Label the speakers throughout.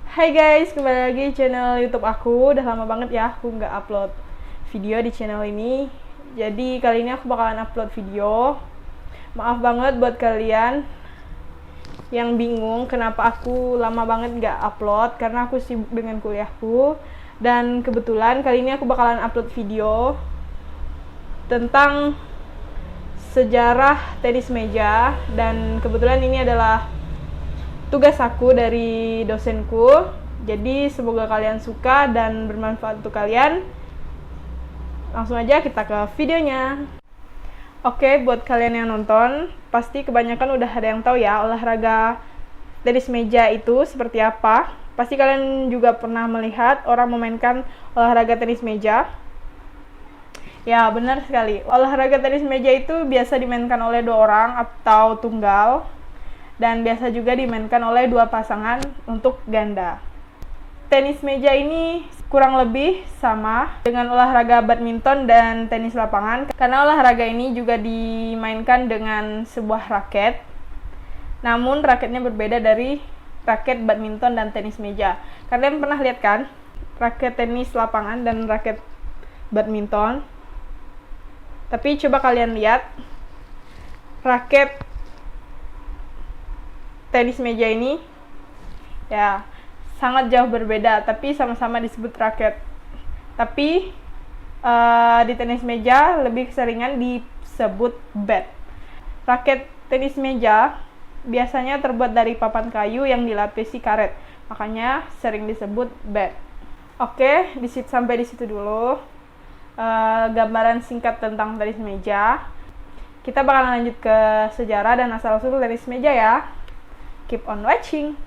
Speaker 1: Hai guys, kembali lagi di channel YouTube aku. Udah lama banget ya aku nggak upload video di channel ini. Jadi kali ini aku bakalan upload video. Maaf banget buat kalian yang bingung kenapa aku lama banget nggak upload, karena aku sibuk dengan kuliahku. Dan kebetulan kali ini aku bakalan upload video tentang sejarah tenis meja. Dan kebetulan ini adalah tugas aku dari dosenku. Jadi semoga kalian suka dan bermanfaat untuk kalian. Langsung aja kita ke videonya. Oke, buat kalian yang nonton, pasti kebanyakan udah ada yang tahu ya olahraga tenis meja itu seperti apa. Pasti kalian juga pernah melihat orang memainkan olahraga tenis meja. Ya, benar sekali. Olahraga tenis meja itu biasa dimainkan oleh 2 orang atau tunggal, dan biasa juga dimainkan oleh 2 pasangan untuk ganda. Tenis meja ini kurang lebih sama dengan olahraga badminton dan tenis lapangan, karena olahraga ini juga dimainkan dengan sebuah raket. Namun raketnya berbeda dari raket badminton dan tenis meja. Kalian pernah lihat kan raket tenis lapangan dan raket badminton? Tapi coba kalian lihat raket tenis meja ini, ya sangat jauh berbeda, tapi sama-sama disebut raket. Tapi di tenis meja lebih keseringan disebut bat. Raket tenis meja biasanya terbuat dari papan kayu yang dilapisi karet, makanya sering disebut bat. Oke, sampai di situ dulu gambaran singkat tentang tenis meja. Kita bakal lanjut ke sejarah dan asal-usul tenis meja ya. Keep on watching.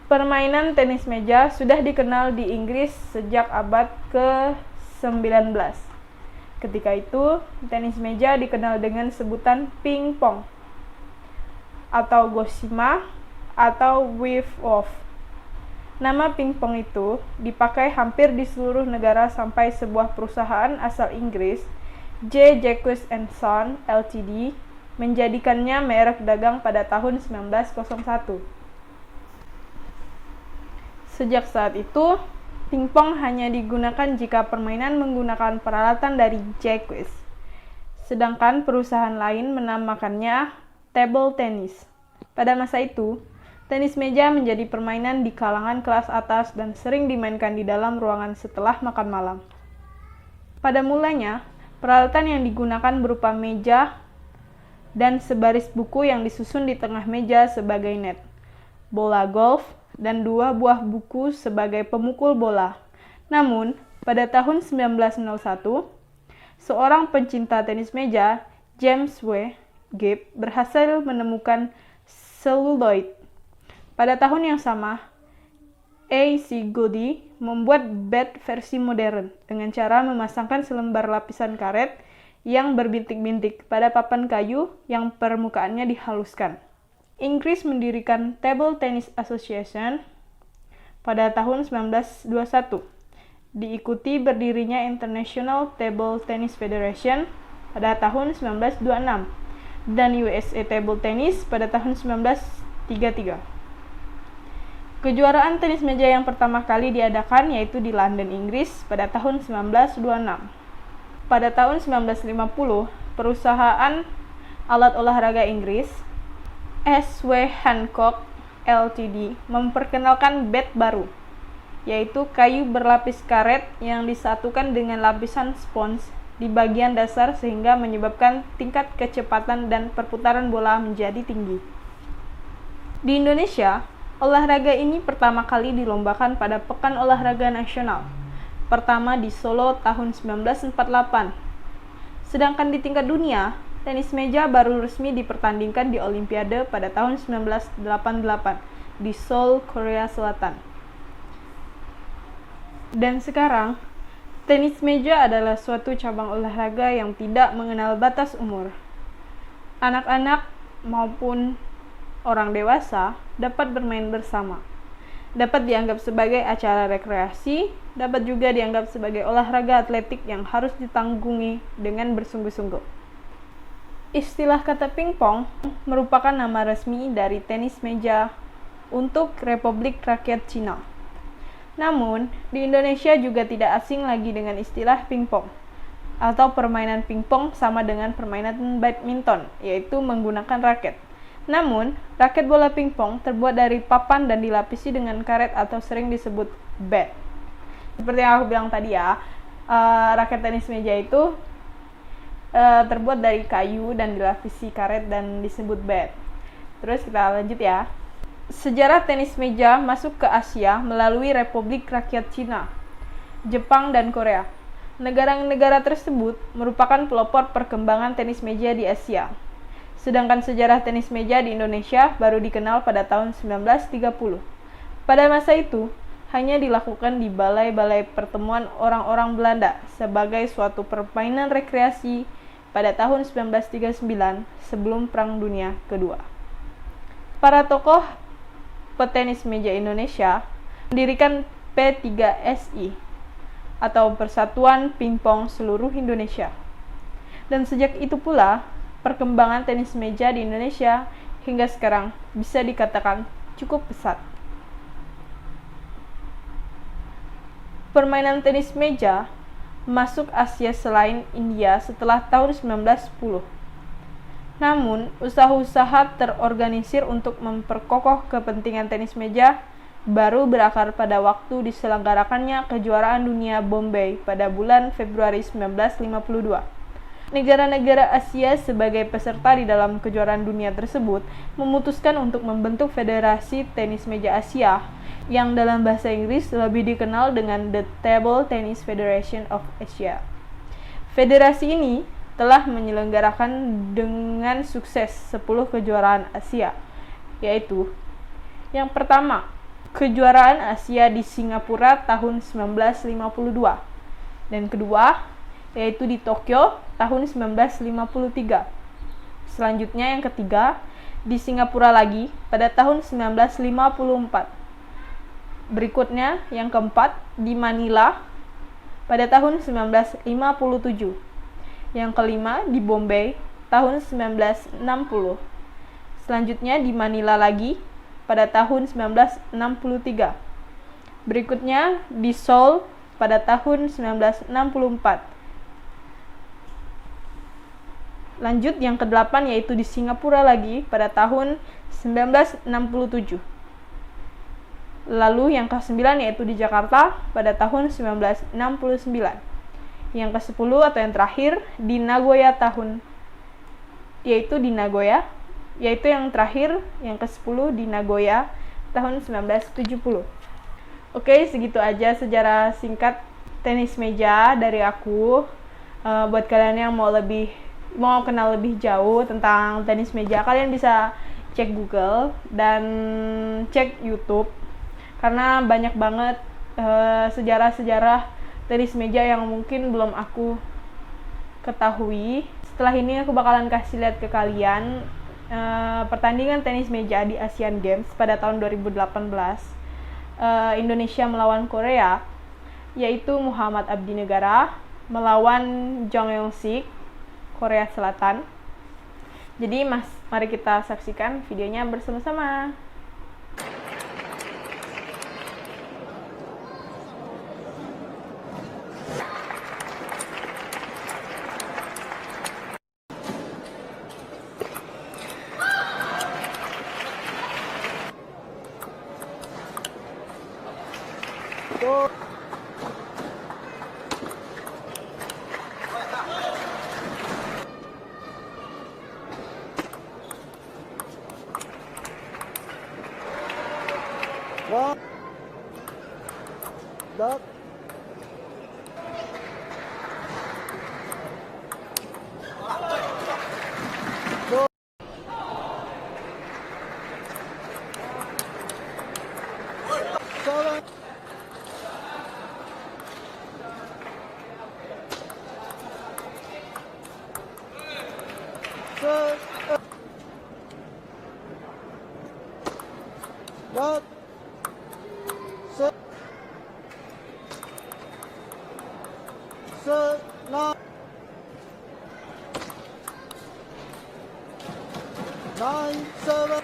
Speaker 1: Permainan tenis meja sudah dikenal di Inggris sejak abad ke-19. Ketika itu, tenis meja dikenal dengan sebutan ping-pong, atau gosima, atau wave-off. Nama ping-pong itu dipakai hampir di seluruh negara sampai sebuah perusahaan asal Inggris, J. Jacques & Son Ltd, menjadikannya merek dagang pada tahun 1901. Sejak saat itu, pingpong hanya digunakan jika permainan menggunakan peralatan dari Jacques. Sedangkan perusahaan lain menamakannya table tennis. Pada masa itu, tenis meja menjadi permainan di kalangan kelas atas dan sering dimainkan di dalam ruangan setelah makan malam. Pada mulanya, peralatan yang digunakan berupa meja dan sebaris buku yang disusun di tengah meja sebagai net, bola golf, dan 2 buah buku sebagai pemukul bola. Namun, pada tahun 1901, seorang pencinta tenis meja, James W. Gibb, berhasil menemukan seluloid. Pada tahun yang sama, A.C. Goody membuat bat versi modern dengan cara memasangkan selembar lapisan karet yang berbintik-bintik pada papan kayu yang permukaannya dihaluskan. Inggris mendirikan Table Tennis Association pada tahun 1921, diikuti berdirinya International Table Tennis Federation pada tahun 1926, dan USA Table Tennis pada tahun 1933. Kejuaraan tenis meja yang pertama kali diadakan yaitu di London, Inggris pada tahun 1926. Pada tahun 1950, perusahaan alat olahraga Inggris, S.W. Hancock Ltd, memperkenalkan bat baru, yaitu kayu berlapis karet yang disatukan dengan lapisan spons di bagian dasar sehingga menyebabkan tingkat kecepatan dan perputaran bola menjadi tinggi. Di Indonesia, olahraga ini pertama kali dilombakan pada Pekan Olahraga Nasional, pertama di Solo tahun 1948. Sedangkan di tingkat dunia, tenis meja baru resmi dipertandingkan di Olimpiade pada tahun 1988 di Seoul, Korea Selatan. Dan sekarang, tenis meja adalah suatu cabang olahraga yang tidak mengenal batas umur. Anak-anak maupun orang dewasa dapat bermain bersama. Dapat dianggap sebagai acara rekreasi, dapat juga dianggap sebagai olahraga atletik yang harus ditanggungi dengan bersungguh-sungguh. Istilah kata pingpong merupakan nama resmi dari tenis meja untuk Republik Rakyat Cina. Namun, di Indonesia juga tidak asing lagi dengan istilah pingpong atau permainan pingpong sama dengan permainan badminton, yaitu menggunakan raket. Namun, raket bola pingpong terbuat dari papan dan dilapisi dengan karet atau sering disebut bat. Seperti yang aku bilang tadi ya, raket tenis meja itu terbuat dari kayu dan dilapisi karet dan disebut bat. Terus kita lanjut ya. Sejarah tenis meja masuk ke Asia melalui Republik Rakyat Cina, Jepang, dan Korea. Negara-negara tersebut merupakan pelopor perkembangan tenis meja di Asia. Sedangkan sejarah tenis meja di Indonesia baru dikenal pada tahun 1930. Pada masa itu, hanya dilakukan di balai-balai pertemuan orang-orang Belanda sebagai suatu permainan rekreasi pada tahun 1939 sebelum Perang Dunia Kedua. Para tokoh petenis meja Indonesia mendirikan P3SI atau Persatuan Pingpong Seluruh Indonesia. Dan sejak itu pula, perkembangan tenis meja di Indonesia hingga sekarang bisa dikatakan cukup pesat. Permainan tenis meja masuk Asia selain India setelah tahun 1910. Namun, usaha-usaha terorganisir untuk memperkokoh kepentingan tenis meja baru berakar pada waktu diselenggarakannya kejuaraan dunia Bombay pada bulan Februari 1952. Negara-negara Asia sebagai peserta di dalam kejuaraan dunia tersebut memutuskan untuk membentuk Federasi Tenis Meja Asia yang dalam bahasa Inggris lebih dikenal dengan The Table Tennis Federation of Asia. Federasi ini telah menyelenggarakan dengan sukses 10 kejuaraan Asia, yaitu yang pertama, Kejuaraan Asia di Singapura tahun 1952, dan kedua, yaitu di Tokyo tahun 1953. Selanjutnya yang ketiga, di Singapura lagi pada tahun 1954. Berikutnya yang keempat, di Manila pada tahun 1957. Yang kelima, di Bombay tahun 1960. Selanjutnya di Manila lagi pada tahun 1963. Berikutnya di Seoul pada tahun 1964. Lanjut yang kedelapan yaitu di Singapura lagi pada tahun 1967. Lalu yang ke-9 yaitu di Jakarta pada tahun 1969. Yang ke-10 atau yang terakhir di Nagoya yaitu yang terakhir yang ke-10 di Nagoya tahun 1970. Oke, segitu aja sejarah singkat tenis meja dari aku. Buat kalian yang mau kenal lebih jauh tentang tenis meja, kalian bisa cek Google dan cek YouTube, karena banyak banget sejarah-sejarah tenis meja yang mungkin belum aku ketahui. Setelah ini aku bakalan kasih lihat ke kalian pertandingan tenis meja di Asian Games pada tahun 2018, Indonesia melawan Korea, yaitu Muhammad Abdi Negara melawan Jong Yong-sik, Korea Selatan. Jadi mari kita saksikan videonya bersama-sama.
Speaker 2: One, duck, two, seven, six, duck, six, nine, 7.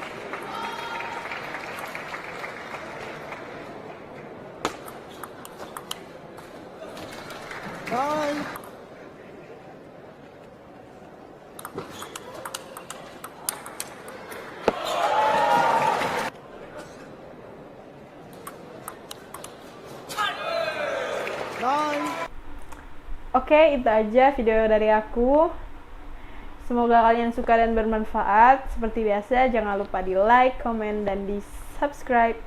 Speaker 2: 9.
Speaker 1: Oke, itu aja video dari aku. Semoga kalian suka dan bermanfaat. Seperti biasa, jangan lupa di like, comment, dan di subscribe.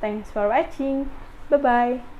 Speaker 1: Thanks for watching. Bye-bye.